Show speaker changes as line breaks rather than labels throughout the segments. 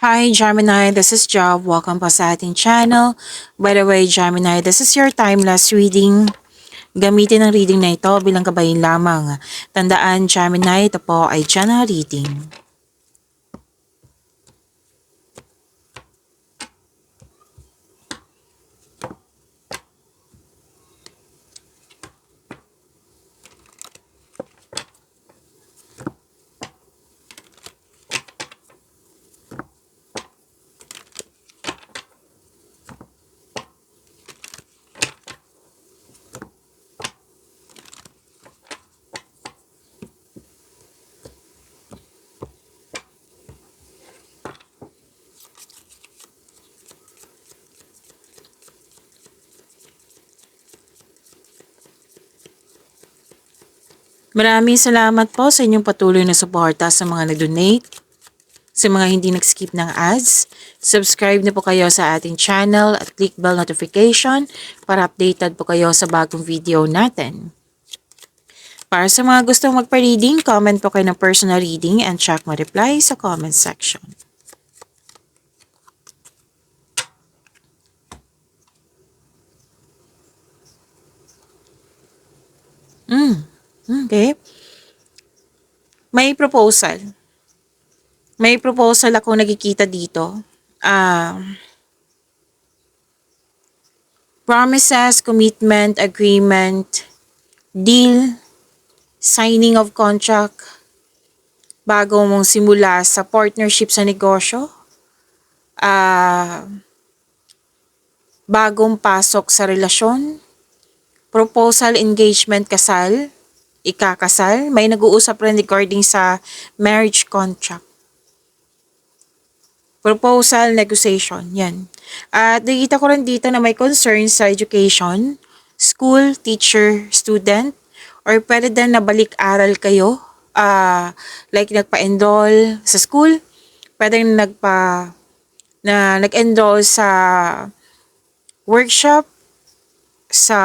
Hi Gemini, this is Job. Welcome po sa ating channel. By the way, Gemini, this is your timeless reading. Gamitin ang reading na ito bilang gabayan lamang. Tandaan, Gemini, ito po ay general reading. Maraming salamat po sa inyong patuloy na suporta sa mga nag-donate, sa mga hindi nag-skip ng ads. Subscribe na po kayo sa ating channel at click bell notification para updated po kayo sa bagong video natin. Para sa mga gustong magpa-reading, comment po kayo ng personal reading and check my reply sa comment section. Okay. May proposal. May proposal ako nakikita dito. Promises, commitment, agreement, deal, signing of contract, bago mong simula sa partnership sa negosyo, bagong pasok sa relasyon, proposal, engagement, kasal, ikakasal, may nag-uusap rin regarding sa marriage contract. Proposal, negotiation, yan. At nakita ko rin dito na may concerns sa education, school, teacher, student, or pwede din na balik-aral kayo, like nagpa-enroll sa school, pwede nag-enroll sa workshop, sa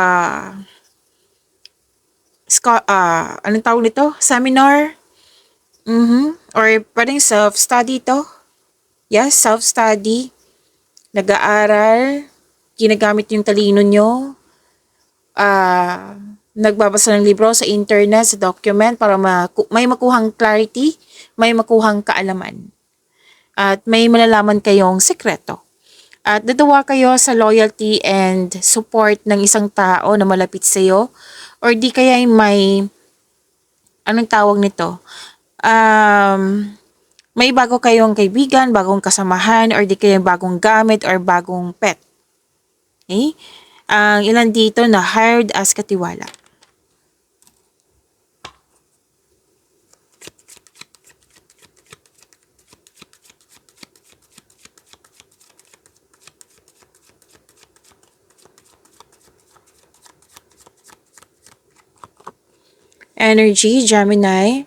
anong tawag nito? Seminar? Or pwedeng self-study to? Yes, self-study. Nag-aaral, ginagamit yung talino nyo, nagbabasa ng libro sa internet, sa document para may makuhang clarity, may makuhang kaalaman. At may malalaman kayong sekreto. At natuwa kayo sa loyalty and support ng isang tao na malapit sa iyo, or di kaya may, anong tawag nito? May bago kayong kaibigan, bagong kasamahan, or di kaya bagong gamit or bagong pet. Okay? Ang ilan dito na hired as katiwala. Energy, Gemini.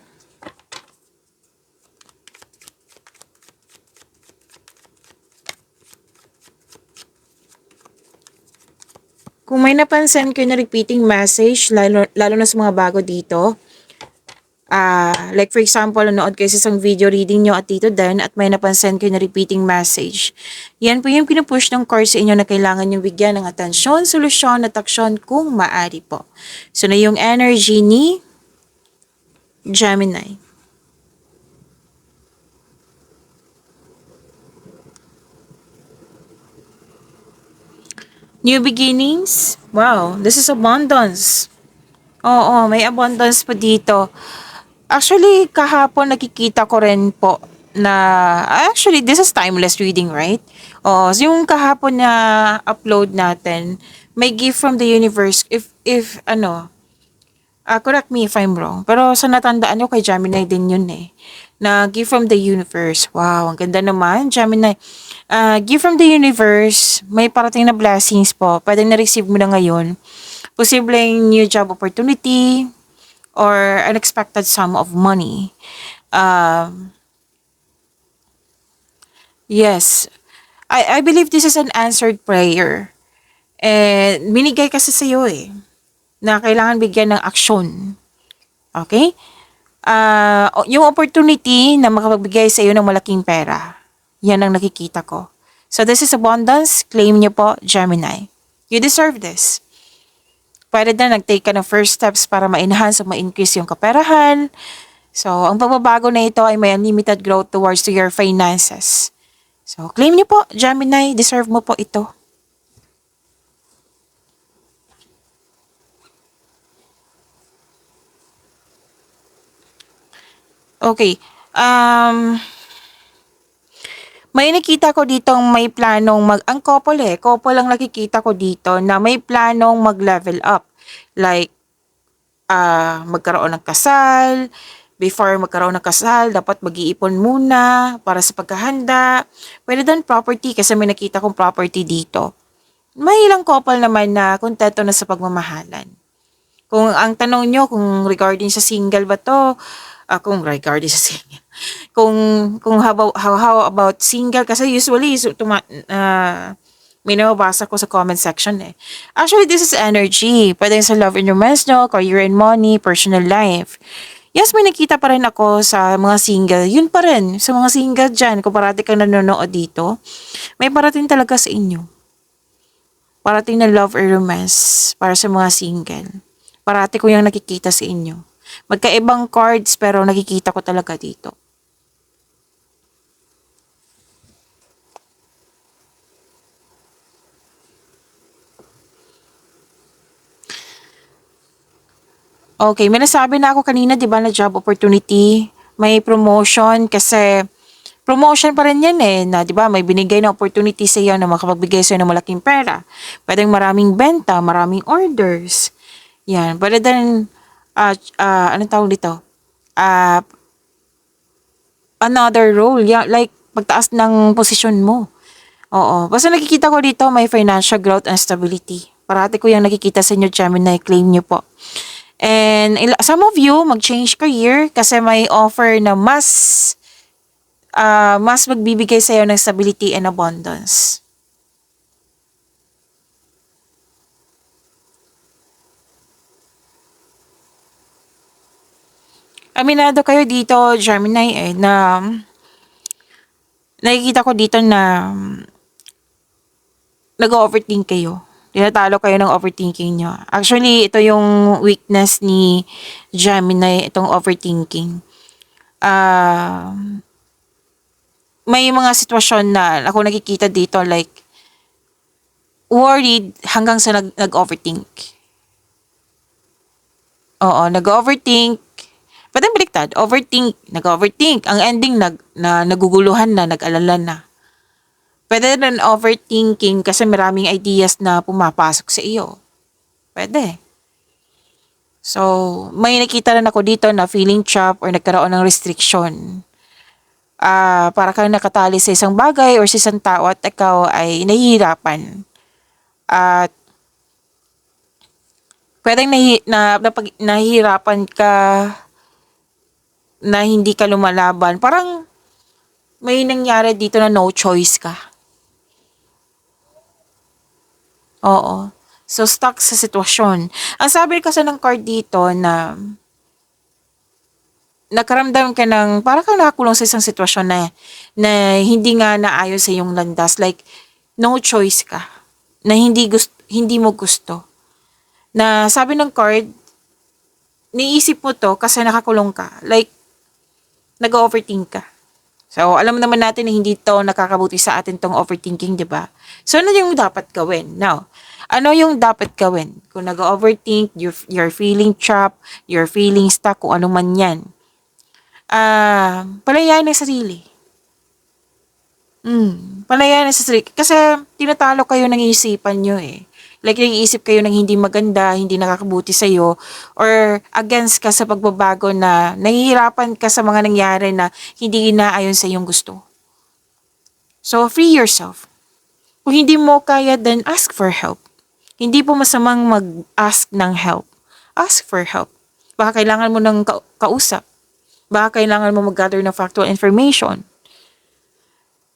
Kung may napansin kayo na repeating message, lalo na sa mga bago dito, like for example, nanood kayo sa isang video reading nyo at dito din at may napansin kayo na repeating message. Yan po yung pinupush ng cards sa inyo na kailangan nyo bigyan ng atensyon, solusyon at aksyon kung maaari po. So na yung energy ni Gemini. New beginnings? Wow, this is abundance. Oo, may abundance pa dito. Actually, kahapon nakikita ko rin po na, actually, this is timeless reading, right? So yung kahapon na upload natin, may gift from the universe, correct me if I'm wrong, pero sa natandaan ko kay Gemini din yun na gift from the universe. Wow, ang ganda naman, Gemini. Gift from the universe, may parating na blessings po. Pwedeng na-receive mo na ngayon. Posibleng new job opportunity or unexpected sum of money. Yes, I believe this is an answered prayer. And binigay kasi sa'yo na kailangan bigyan ng aksyon. Okay? Yung opportunity na makapagbigay sa iyo ng malaking pera. Yan ang nakikita ko. So this is abundance. Claim nyo po, Gemini. You deserve this. Pwede na nag-take ka ng first steps para ma-enhance o ma-increase yung kaperahan. So, ang pagbabago na ito ay may unlimited growth towards to your finances. So, claim niyo po, Gemini. Deserve mo po ito. Okay. May nakita ko ditong may planong ang couple ang nakikita ko dito na may planong mag-level up. Like, magkaroon ng kasal, before magkaroon ng kasal, dapat mag-iipon muna para sa pagkahanda. Pwede din property kasi may nakita kong property dito. May ilang couple naman na kontento na sa pagmamahalan. Kung ang tanong nyo kung regarding sa single ba to, kung regarding sa single, kung how about single, kasi usually may nababasa ko sa comment section eh. Actually, this is energy. Pwede sa love and romance nyo, career and money, personal life. Yes, may nakita pa rin ako sa mga single. Yun pa rin, sa mga single dyan, kung parati kang nanonood dito, may parating talaga sa inyo. Parating na love or romance para sa mga single. Parati ko yung nakikita sa inyo. Magkaibang cards pero nakikita ko talaga dito. Okay, may nasabi na ako kanina, di ba, na job opportunity. May promotion kasi promotion pa rin yan eh, na di ba, may binigay na opportunity sa iyo na makapagbigay sa iyo ng malaking pera. Pwedeng maraming benta, maraming orders. Yan, pwede din, anong tawag dito? Another role, yeah, like pagtaas ng posisyon mo. Oo, basta nakikita ko dito may financial growth and stability. Parati ko yung nakikita sa inyo, Gemini, claim nyo po. And some of you mag-change career kasi may offer na mas magbibigay sa iyo ng stability and abundance. Aminado kayo dito, Gemini, na nakikita ko dito na nag-overthink kayo. Tinatalo kayo ng overthinking nyo. Actually, ito yung weakness ni Gemini, itong overthinking. May mga sitwasyon na ako nakikita dito like worried hanggang sa nag-overthink. Oo, nag-overthink. Pwede baliktad, overthink, nag-overthink. Ang ending, naguguluhan na, nag-alala na. Pwede rin overthinking kasi maraming ideas na pumapasok sa iyo. Pwede. So, may nakita rin ako dito na feeling trapped or nagkaroon ng restriction. Para kang nakatali sa isang bagay or sa isang tao at ikaw ay nahihirapan. At pwedeng nahihirapan ka na hindi ka lumalaban. Parang may nangyari dito na no choice ka. Oo. So, stuck sa sitwasyon. Ang sabi kasi ng card dito na nakaramdam ka ng parang kang nakakulong sa isang sitwasyon na hindi nga naayos sa iyong landas. Like, no choice ka. Na hindi mo gusto. Na sabi ng card, niisip mo to kasi nakakulong ka. Like, nag-overthink ka. So, alam naman natin na hindi to nakakabuti sa atin tong overthinking, di ba? So, ano yung dapat gawin? Now, ano yung dapat gawin? Kung nag-overthink, you're feeling trapped, you're feeling stuck, kung ano man yan. Palayain ng sarili. Palayain ng sarili. Kasi, tinatalo kayo ng isipan nyo eh. Like, nag-iisip kayo ng hindi maganda, hindi nakakabuti sa'yo, or against ka sa pagbabago na nahihirapan ka sa mga nangyari na hindi inaayon sa iyong gusto. So, free yourself. Kung hindi mo kaya, then ask for help. Hindi po masamang mag-ask ng help. Ask for help. Baka kailangan mo ng kausap. Baka kailangan mo mag-gather ng factual information.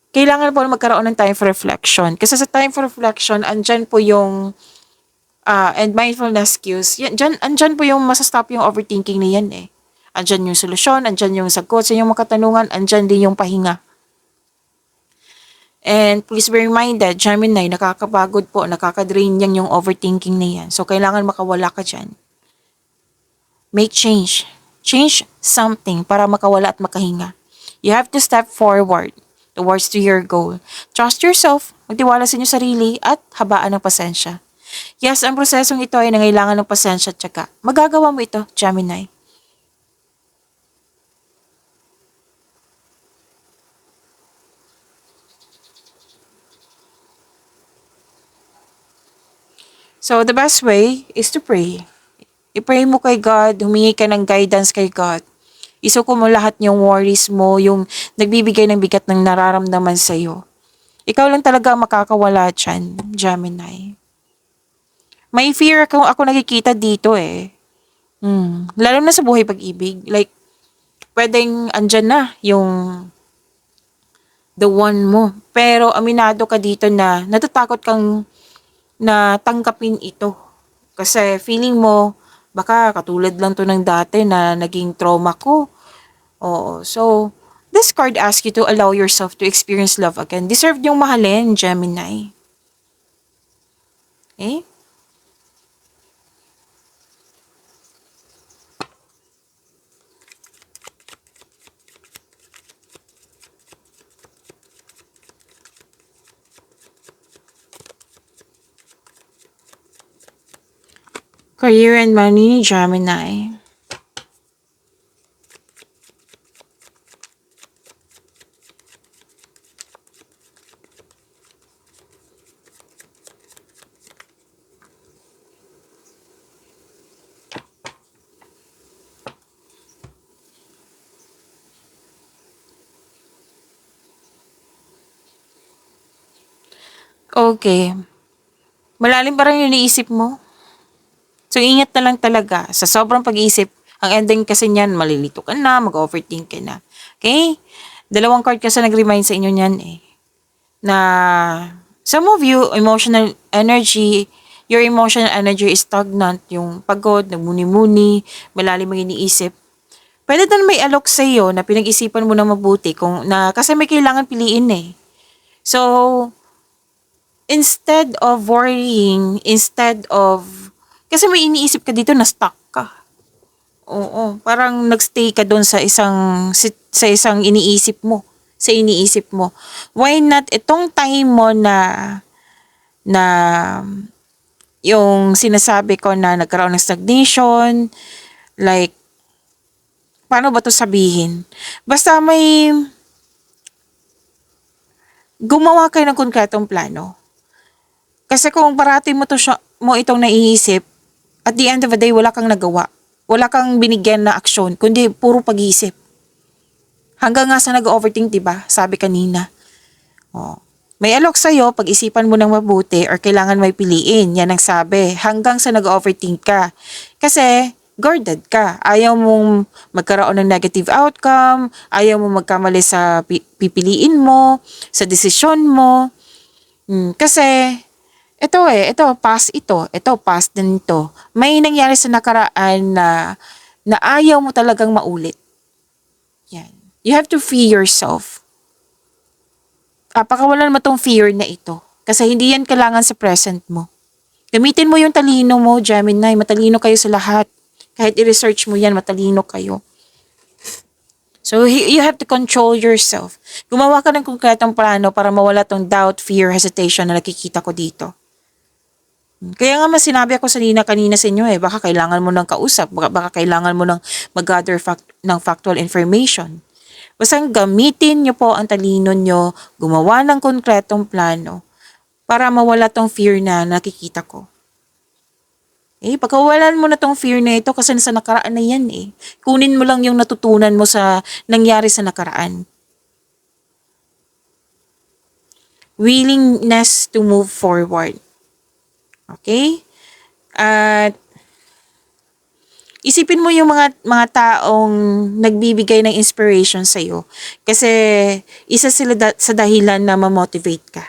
Kailangan po magkaroon ng time for reflection. Kasi sa time for reflection, andyan po yung and mindfulness cues. Andyan po yung masastop yung overthinking na yan eh. Andyan yung solusyon, andyan yung sagot sa inyong mga katanungan, andyan din yung pahinga. And please be reminded, Gemini, nakakapagod po, nakakadrain yan yung overthinking na yan. So, kailangan makawala ka dyan. Make change. Change something para makawala at makahinga. You have to step forward towards to your goal. Trust yourself, magtiwala sa inyong sarili at habaan ng pasensya. Yes, ang prosesong ito ay nangailangan ng pasensya at syaga. Magagawa mo ito, Gemini. So, the best way is to pray. I-pray mo kay God, humingi ka ng guidance kay God. Isuko mo lahat yung worries mo, yung nagbibigay ng bigat ng nararamdaman sa'yo. Ikaw lang talaga ang makakawala dyan, Gemini. May fear ako nakikita dito eh. Lalo na sa buhay pag-ibig. Like, pwedeng andyan na yung the one mo. Pero aminado ka dito na natatakot kang na tanggapin ito. Kasi feeling mo, baka katulad lang to ng dati na naging trauma ko. Oo. So, this card asks you to allow yourself to experience love again. Deserve yung mahalin, Gemini. Okay? Career and money, Gemini. Okay. Malalim pa rin yung iniisip mo. So, ingat na lang talaga. Sa sobrang pag-iisip, ang ending kasi niyan, malilito ka na, mag-overthink ka na. Okay? Dalawang card kasi nag-remind sa inyo niyan eh. Na some of you, your emotional energy is stagnant. Yung pagod, nagmuni-muni, malalim ang iniisip. Pwede na may alok sa iyo na pinag-isipan mo na mabuti kasi may kailangan piliin eh. So, instead of worrying, kasi may iniisip ka dito na stuck ka. Oo, parang nagstay ka doon sa isang iniisip mo. Why not itong time mo na yung sinasabi ko na nagkaroon ng stagnation, like, paano ba to sabihin? Basta gumawa kayo ng konkretong plano. Kasi kung parati mo itong naiisip, at the end of the day, wala kang nagawa. Wala kang binigyan na aksyon, kundi puro pag-iisip. Hanggang nga sa nag-overthink, diba? Sabi kanina. Oh. May alok sa'yo, pag-isipan mo ng mabuti or kailangan may piliin. Yan ang sabi. Hanggang sa nag-overthink ka. Kasi, guarded ka. Ayaw mong magkaroon ng negative outcome. Ayaw mong magkamali sa pipiliin mo, sa desisyon mo. Kasi, ito, past din ito. May nangyari sa nakaraan na ayaw mo talagang maulit. Yan. You have to free yourself. Pakawalan mo tong fear na ito. Kasi hindi yan kailangan sa present mo. Gamitin mo yung talino mo, Gemini. Matalino kayo sa lahat. Kahit i-research mo yan, matalino kayo. So, you have to control yourself. Gumawa ka ng konkretong plano para mawala tong doubt, fear, hesitation na nakikita ko dito. Kaya nga sinabi ako kanina sa inyo eh, baka kailangan mo ng kausap, baka kailangan mo ng mag-gather ng factual information. Basta gamitin nyo po ang talino nyo, gumawa ng konkretong plano para mawala tong fear na nakikita ko. Pagkawalan mo na tong fear na ito kasi sa nakaraan na yan eh. Kunin mo lang yung natutunan mo sa nangyari sa nakaraan. Willingness to move forward. Okay? At isipin mo yung mga taong nagbibigay ng inspiration sa iyo kasi isa sila sa dahilan na ma-motivate ka.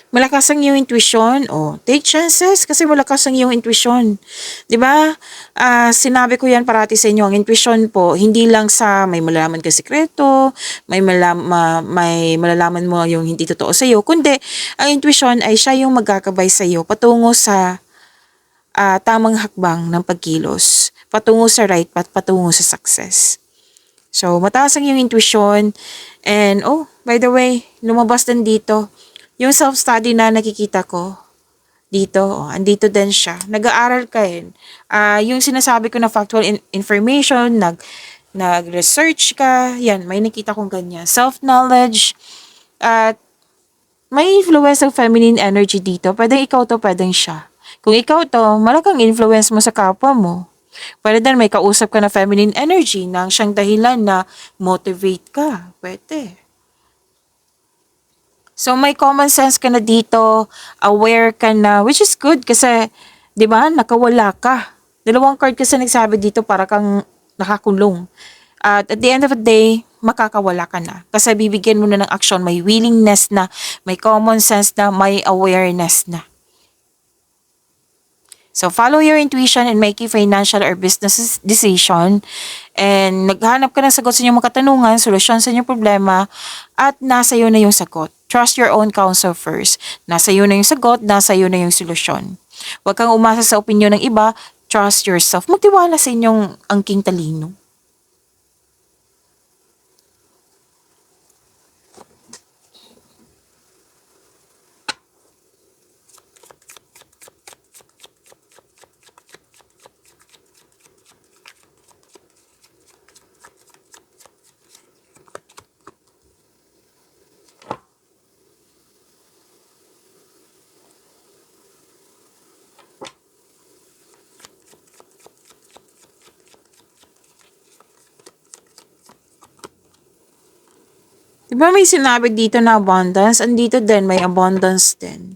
Malakas ang iyong intuition, take chances kasi malakas ang iyong intuition. 'Di ba? Sinabi ko 'yan parati sa inyo, ang intuition po hindi lang sa may malalaman ka sikreto, may malalaman mo yung hindi totoo sa iyo, kundi ang intuition ay siya yung magkakabay sa iyo patungo sa tamang hakbang ng pagkilos, patungo sa right path, patungo sa success. So, mataas ang iyong intuition. And, by the way, lumabas din dito. Yung self-study na nakikita ko, dito, andito din siya. Nag-aaral ka eh. Yung sinasabi ko na factual information, nag-research ka, yan, may nakita kong ganyan. Self-knowledge, at may influence ng feminine energy dito. Pwedeng ikaw to, pwedeng siya. Kung ikaw to, malaking influence mo sa kapwa mo. Pwede din may kausap ka na feminine energy nang siyang dahilan na motivate ka. Pwede. So may common sense ka na dito, aware ka na, which is good kasi, 'di ba, nakawala ka. Dalawang card kasi nagsabi dito para kang nakakulong. At the end of the day, makakawala ka na. Kasi bibigyan mo na ng action, may willingness na, may common sense na, may awareness na. So, follow your intuition and make a financial or business decision. And naghanap ka ng sagot sa inyong mga katanungan, solusyon sa inyong problema, at nasa iyo na yung sagot. Trust your own counsel first. Nasa iyo na yung sagot, nasa iyo na yung solusyon. Huwag kang umasa sa opinyon ng iba, trust yourself. Magtiwala sa inyong angking talino. Diba may sinabi dito na abundance? Andito din, may abundance din.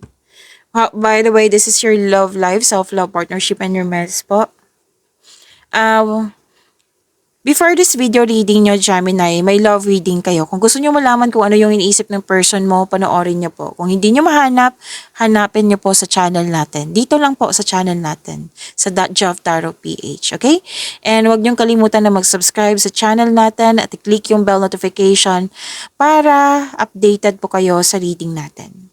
By the way, this is your love life, self-love, partnership, and your meds po. Before this video reading nyo, Gemini, may love reading kayo. Kung gusto nyo malaman kung ano yung iniisip ng person mo, panoorin nyo po. Kung hindi nyo mahanap, hanapin nyo po sa channel natin. Dito lang po sa channel natin, sa .Jov Tarot PH, okay? And huwag nyo kalimutan na mag-subscribe sa channel natin at i-click yung bell notification para updated po kayo sa reading natin.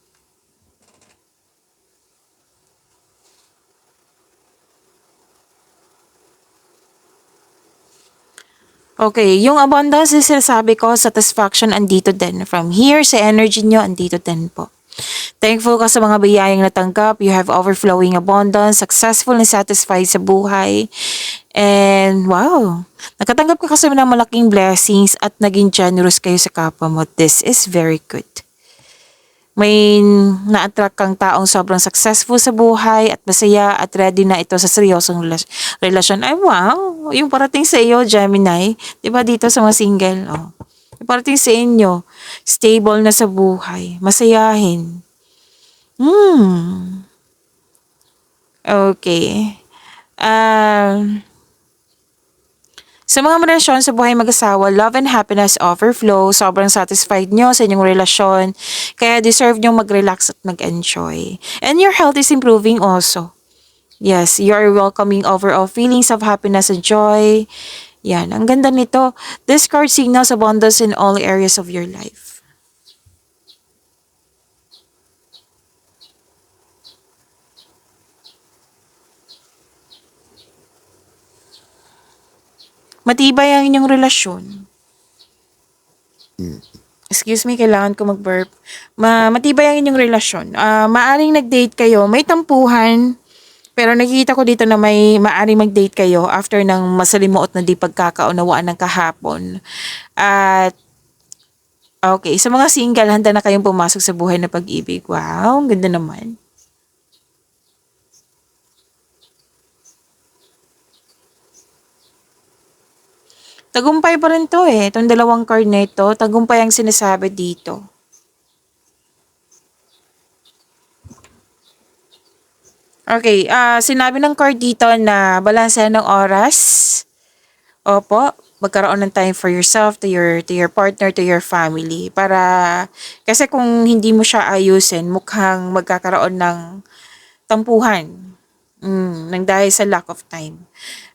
Okay, yung abundance is sinasabi ko, satisfaction andito din. From here, sa energy nyo, andito din po. Thankful ka sa mga biyayang natanggap. You have overflowing abundance, successful and satisfied sa buhay. And wow, nakatanggap ka kasi ng malaking blessings at naging generous kayo sa kapwa mo. This is very good. May na-attract kang taong sobrang successful sa buhay at masaya at ready na ito sa seryosong relasyon. Ay wow, yung parating sa iyo, Gemini, di ba dito sa mga single, yung parating sa inyo, stable na sa buhay, masayahin. Okay. Sa mga relasyon sa buhay mag-asawa, love and happiness overflow. Sobrang satisfied nyo sa inyong relasyon. Kaya deserve nyo mag-relax at mag-enjoy. And your health is improving also. Yes, you are welcoming overall feelings of happiness and joy. Yan, ang ganda nito. This card signals abundance in all areas of your life. Matibay ang inyong relasyon. Excuse me, kailangan ko mag-burp. Matibay ang inyong relasyon. Maaring nag-date kayo, may tampuhan, pero nakikita ko dito na may maaring mag-date kayo after ng masalimuot na di pagkakaunawaan ng kahapon. At okay, sa mga single, handa na kayong pumasok sa buhay na pag-ibig. Wow, ang ganda naman. Tagumpay pa rin to eh. Itong dalawang card na ito, tagumpay ang sinasabi dito. Okay, sinabi ng card dito na balanse ng oras. Opo. magkaroon ng time for yourself, to your partner, to your family. Para, kasi kung hindi mo siya ayusin, mukhang magkakaroon ng tampuhan. Nang dahil sa lack of time.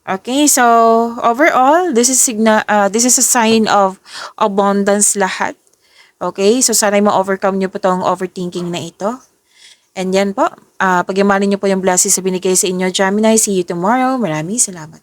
Okay, so overall, this is a sign of abundance lahat. Okay, so sana ma-overcome nyo po tong overthinking na ito. And yan po, pagyamanin nyo po yung blessings na binigay sa inyo, Gemini. See you tomorrow. Maraming salamat.